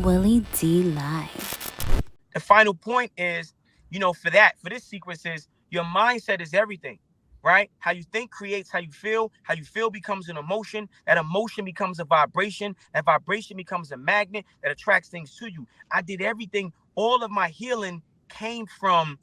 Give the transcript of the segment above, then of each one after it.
Willie D Live. The final point is, for this sequence is your mindset is everything, right? How you think creates how you feel. How you feel becomes an emotion. That emotion becomes a vibration. That vibration becomes a magnet that attracts things to you. I did everything. All of my healing came from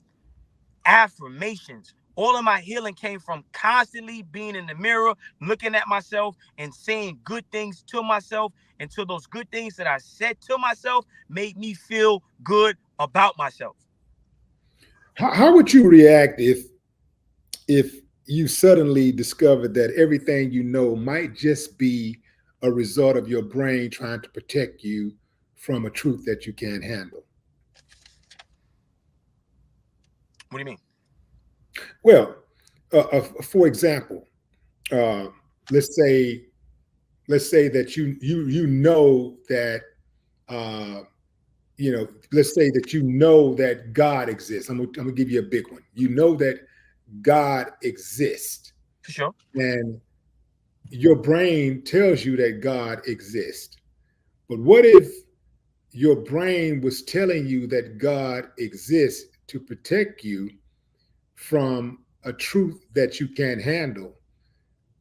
affirmations. All of my healing came from constantly being in the mirror, looking at myself and saying good things to myself until those good things that I said to myself made me feel good about myself. How would you react if you suddenly discovered that everything you know might just be a result of your brain trying to protect you from a truth that you can't handle? What do you mean? Well, for example, uh, let's say let's say that you know that uh, let's say that you know that God exists. I'm gonna give you a big one. You know that God exists, For sure. and your brain tells you that God exists. But what if your brain was telling you that God exists to protect you from a truth that you can't handle?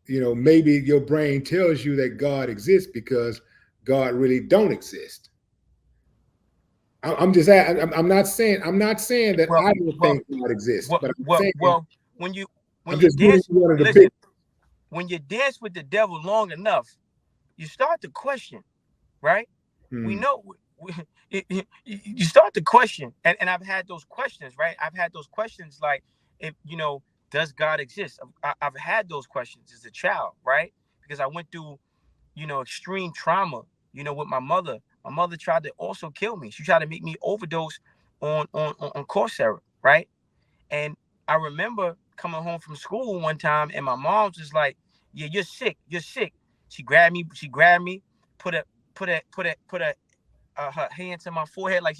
Maybe your brain tells you that God exists because God really don't exist. I'm just I'm not saying that Well, I don't well, think God exists, well, but I'm well, saying well. When you when I'm you just giving dance, you one of the big. listen. When you dance with the devil long enough, you start to question, right? We Hmm. know you start to question, and I've had those questions, right? I've had those questions like, if does God exist? I've had those questions as a child, right? Because I went through extreme trauma, with my mother. My mother tried to also kill me. She tried to make me overdose on Coursera, right? And I remember coming home from school one time, and my mom was just like, "Yeah, you're sick. You're sick." She grabbed me. She grabbed me, put a her hand to my forehead like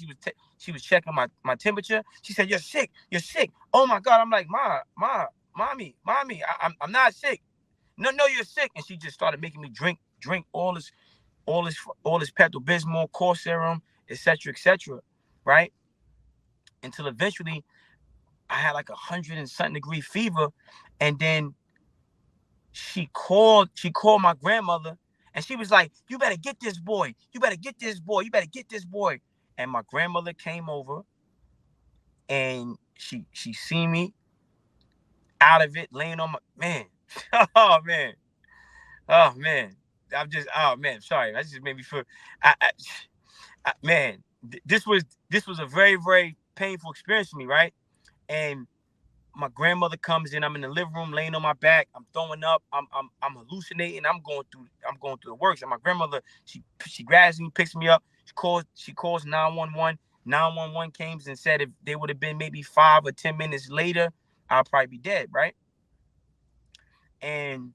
she was checking my temperature. She said, "You're sick. You're sick." Oh my God! I'm like, mommy, I'm not sick. No, no, you're sick. And she just started making me drink all this Pepto Bismol, cough serum, etc., right? Until eventually I had like 100 and something degree fever, and then she called my grandmother, and she was like, "You better get this boy. You better get this boy. You better get this boy." And my grandmother came over, and she seen me out of it, laying on my man. Oh man, oh man. Oh man, sorry. That just made me feel. Man, this was a very very painful experience for me, right? And my grandmother comes in. I'm in the living room, laying on my back. I'm throwing up. I'm hallucinating. I'm going through the works. And my grandmother, she grabs me, picks me up. She calls 911. 911 came and said if they would have been maybe 5 or 10 minutes later, I'll probably be dead, right? And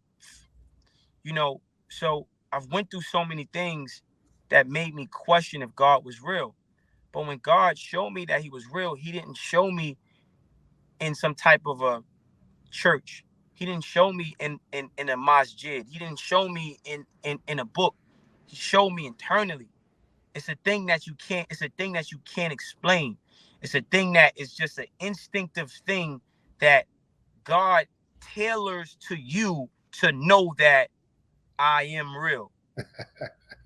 you know, so I've went through so many things that made me question if God was real. But when God showed me that He was real, He didn't show me in some type of a church. He didn't show me in a masjid. He didn't show me in a book. He showed me internally. It's a thing that you can't explain. It's a thing that is just an instinctive thing that God tailors to you to know that I am real.